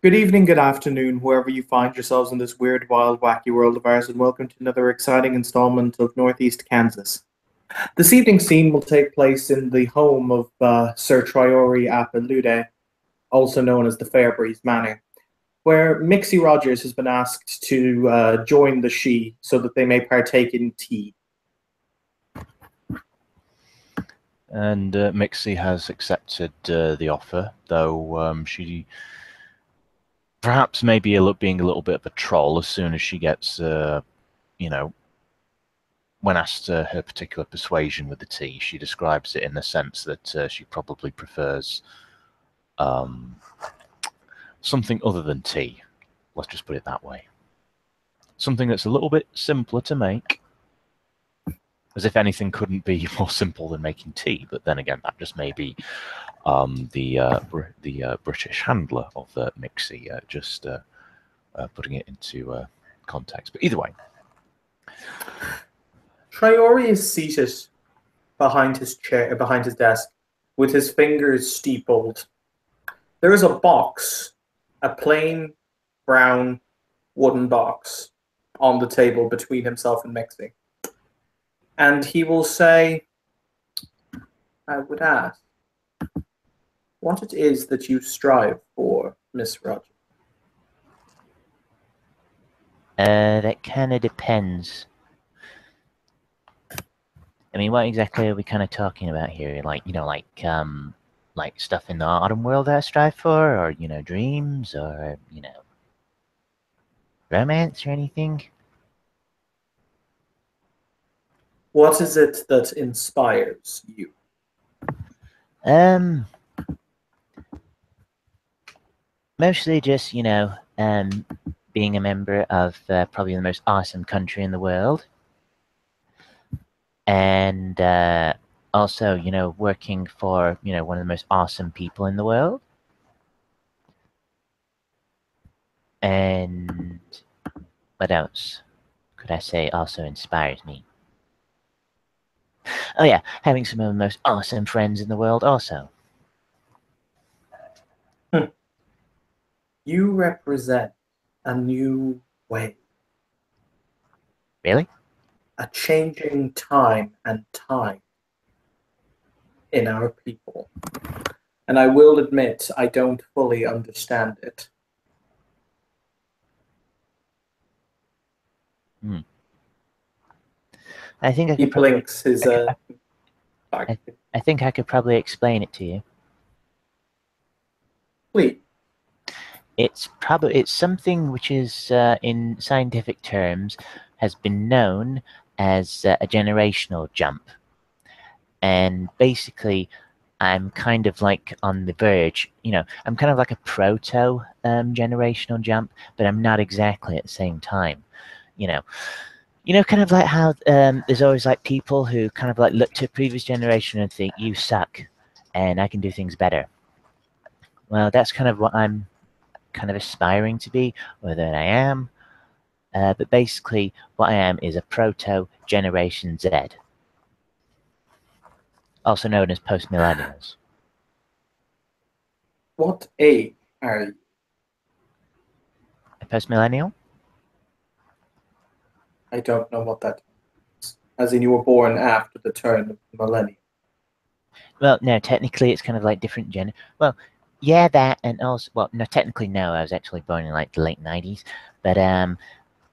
Good evening, good afternoon, wherever you find yourselves in this weird, wild, wacky world of ours, and welcome to another exciting installment of Northeast Kansas. This evening's scene will take place in the home of Sir Triori Apalude, also known as the Fairbreeze Manor, where Mixie Rogers has been asked to join the Sidhe so that they may partake in tea. And Mixie has accepted the offer, though she perhaps may be being a little bit of a troll as soon as she gets, when asked her particular persuasion with the tea, she describes it in the sense that she probably prefers something other than tea. Let's just put it that way. Something that's a little bit simpler to make, as if anything couldn't be more simple than making tea. But then again, that just may be the British handler of Mixie, just putting it into context. But either way, Triori is seated behind his chair, behind his desk, with his fingers steepled. There is a box, a plain brown wooden box, on the table between himself and Mixie. And he will say, I would ask what it is that you strive for, Miss Rogers. That kind of depends. I mean, what exactly are we kind of talking about here? Like stuff in the autumn world that I strive for, or, dreams, or, romance or anything? What is it that inspires you? Mostly just, being a member of probably the most awesome country in the world. And also, working for, one of the most awesome people in the world. And what else could I say also inspires me? Oh yeah, having some of the most awesome friends in the world also. You represent a new way. Really? A changing time and tide in our people. And I will admit, I don't fully understand it. I think I He could probably, blinks his. I think I could probably explain it to you. Please. It's something which is, in scientific terms, has been known as a generational jump. And basically, I'm kind of like on the verge. I'm kind of like a proto generational jump, but I'm not exactly at the same time. Kind of like how there's always like people who kind of like look to a previous generation and think, you suck, and I can do things better. Well, that's kind of what I'm kind of aspiring to be, or that I am. But basically, what I am is a proto-Generation Z, also known as post-millennials. What age are you? A post-millennial? I don't know what that means. As in, you were born after the turn of the millennium. Well, no, technically it's kind of like different gen. Well, yeah, that, and also, well, no, technically no, I was actually born in like the late 90s. But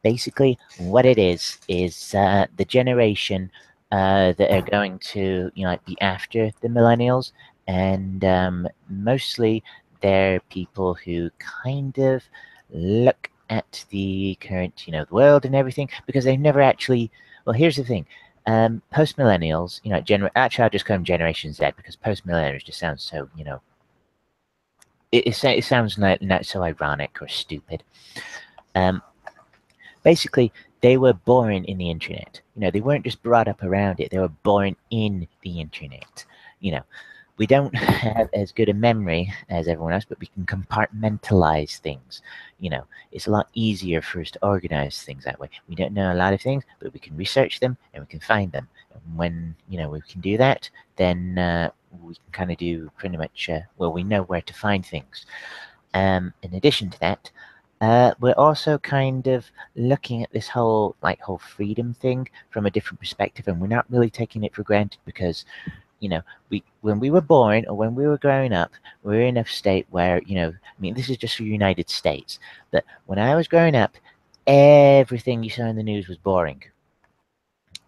basically what it is the generation that are going to, like be after the millennials, and mostly they're people who kind of look at the current, the world and everything, because they've never actually. Well, here's the thing. Post millennials, actually, I'll just call them Generation Z, because post millennials just sounds so, it sounds not so ironic or stupid. Basically, they were born in the internet. They weren't just brought up around it. They were born in the internet. We don't have as good a memory as everyone else, but we can compartmentalize things. It's a lot easier for us to organize things that way. We don't know a lot of things, but we can research them and we can find them. And when, we can do that, then we can kind of do pretty much, we know where to find things. in addition to that, we're also kind of looking at this whole freedom thing from a different perspective, and we're not really taking it for granted because, when we were born or when we were growing up, we were in a state where, I mean, this is just for the United States, but when I was growing up, everything you saw in the news was boring.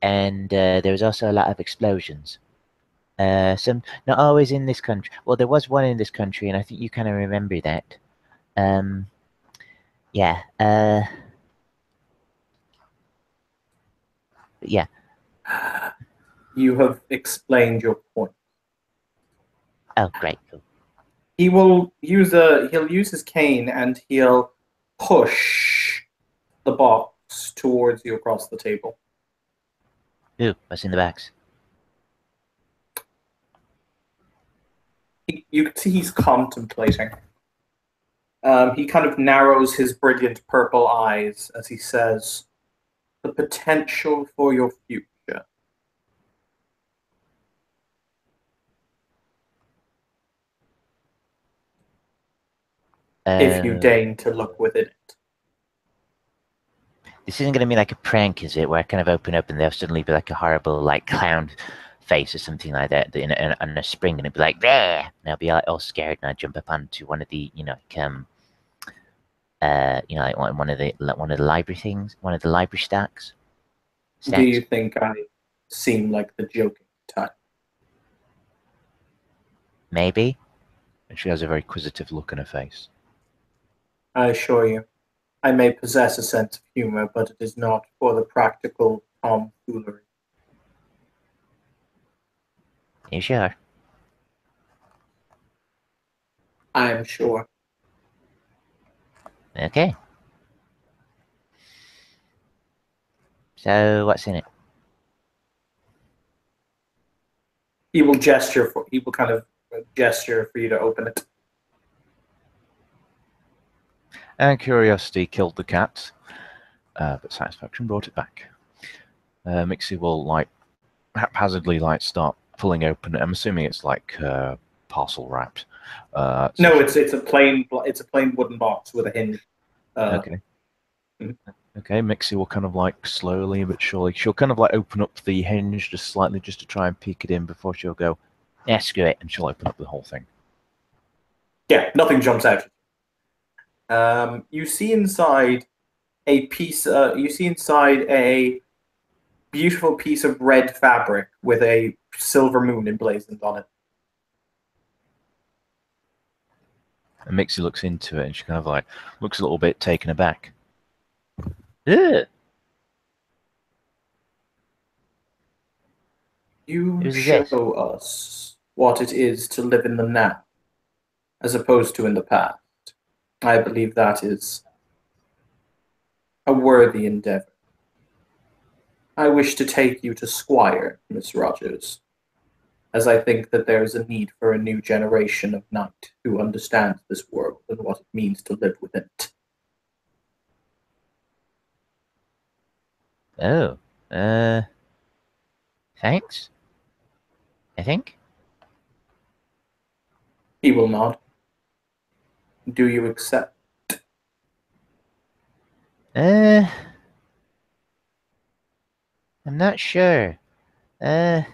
And there was also a lot of explosions. Some, not always in this country. Well, there was one in this country, and I think you kind of remember that. Yeah. Yeah. You have explained your point. Oh, great. Cool. He'll use his cane and he'll push the box towards you across the table. Ooh, what's in the box? You can see he's contemplating. He kind of narrows his brilliant purple eyes as he says, "The potential for your future." If you deign to look within it. This isn't going to be like a prank, is it? Where I kind of open up and there'll suddenly be like a horrible, like, clown face or something like that in a spring, and it'd be like, there! And I'll be like all scared, and I jump up onto one of the, like one of the library things, one of the library stacks. Do you think I seem like the joking type? Maybe. And she has a very inquisitive look on her face. I assure you, I may possess a sense of humor, but it is not for the practical tomfoolery. You sure? I am sure. Okay. So, what's in it? He will kind of gesture for you to open it. And curiosity killed the cat, but satisfaction brought it back. Mixie will haphazardly start pulling open. I'm assuming it's parcel wrapped. No, it's a plain wooden box with a hinge. Okay. Okay, Mixie will kind of slowly but surely. She'll kind of open up the hinge just slightly, just to try and peek it in before she'll go, yeah, screw it, and she'll open up the whole thing. Yeah, nothing jumps out. You see inside a beautiful piece of red fabric with a silver moon emblazoned on it. And Mixie looks into it, and she kind of looks a little bit taken aback. Ugh. You show us what it is to live in the now, as opposed to in the past. I believe that is a worthy endeavor. I wish to take you to Squire, Miss Rogers, as I think that there is a need for a new generation of knight who understands this world and what it means to live within it. Oh, thanks, I think. He will nod. Do you accept? I'm not sure. Well,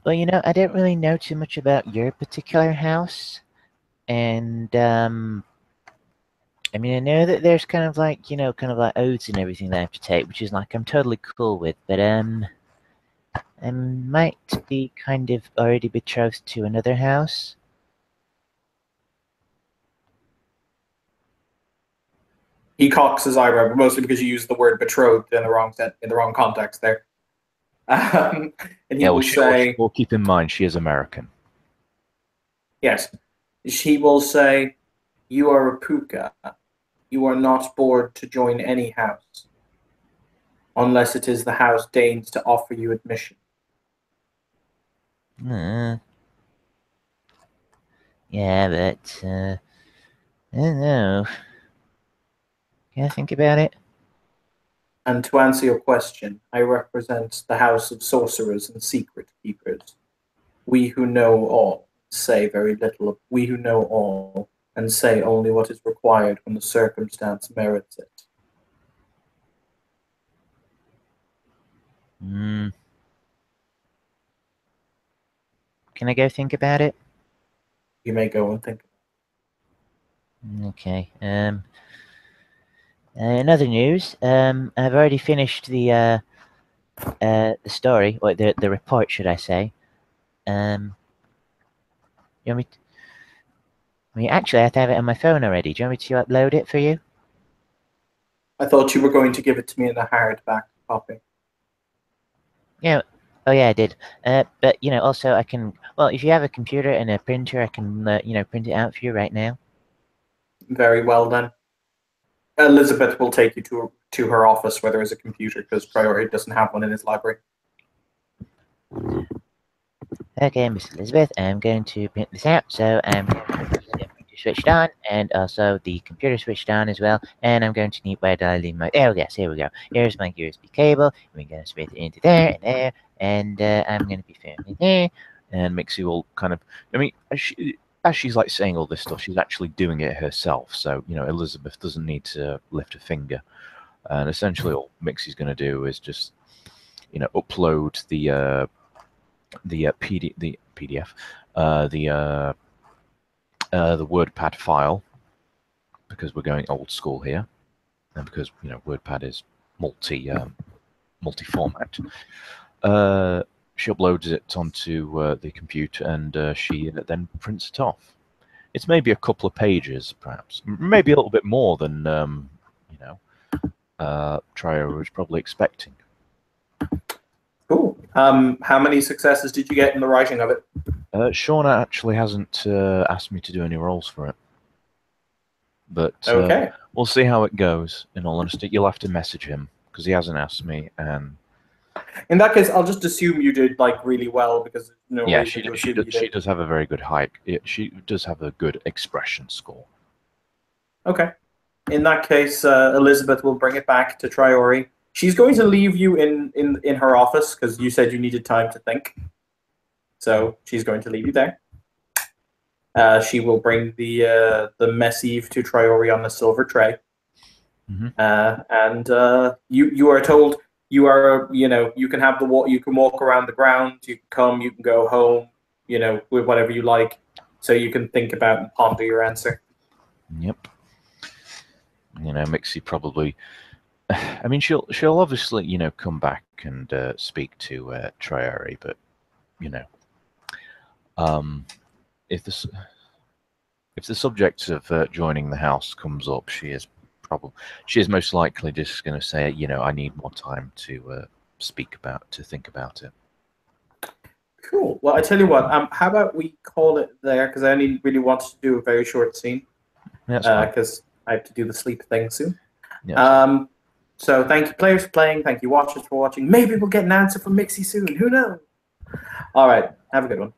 I don't really know too much about your particular house, and I mean, I know that there's kind of oaths and everything that I have to take, which is I'm totally cool with, but I might be kind of already betrothed to another house. He cocks his eyebrow, mostly because you used the word betrothed in the wrong context there. And he will say, "We'll keep in mind she is American." Yes, he will say, "You are a puka. You are not bored to join any house, unless it is the house deigns to offer you admission." Yeah, but I don't know. Can I think about it? And to answer your question, I represent the House of Sorcerers and Secret Keepers. We who know all say very little. We who know all, and say only what is required when the circumstance merits it. Can I go think about it? You may go and think. Okay. In other news, I've already finished the story, or the report, should I say? You want me? I mean, actually, I have it on my phone already. Do you want me to upload it for you? I thought you were going to give it to me in a hardback copy. Yeah. Oh yeah, I did. But also I can. Well, if you have a computer and a printer, I can print it out for you right now. Very well then. Elizabeth will take you to her office where there is a computer, because Priori doesn't have one in his library. Okay, Miss Elizabeth, I'm going to print this out. So I'm going to get the printer switched on, and also the computer switched on as well. And I'm going to need where did I leave my? Oh yes, here we go. Here's my USB cable. We're going to split it into there and there, and I'm going to be filming there. And Mixie will kind of, I mean, as she's like saying all this stuff, she's actually doing it herself. So, Elizabeth doesn't need to lift a finger. And essentially all Mixie's going to do is just, upload the PDF, the WordPad file, because we're going old school here. And because, WordPad is multi-format. She uploads it onto the computer, and she then prints it off. It's maybe a couple of pages, perhaps, maybe a little bit more than Trio was probably expecting. Cool. How many successes did you get in the writing of it? Shauna actually hasn't asked me to do any rolls for it, but okay. We'll see how it goes. In all honesty, you'll have to message him because he hasn't asked me, and. In that case, I'll just assume you did really well, because yeah, she does have a very good height. She does have a good expression score. Okay. In that case, Elizabeth will bring it back to Triori. She's going to leave you in her office because you said you needed time to think. So she's going to leave you there. She will bring the missive to Triori on a silver tray. And you are told. You are, you can have you can walk around the ground, you can come, you can go home, with whatever you like, so you can think about and ponder your answer. Yep. Mixie probably, I mean, she'll obviously, come back and speak to Triori, but, if the subject of joining the house comes up, she is most likely just going to say, I need more time to think about it. Cool. Well, I tell you what. How about we call it there? Because I only really wanted to do a very short scene. Because I have to do the sleep thing soon. Yeah, so thank you, players, for playing. Thank you, watchers, for watching. Maybe we'll get an answer from Mixie soon. Who knows? All right. Have a good one.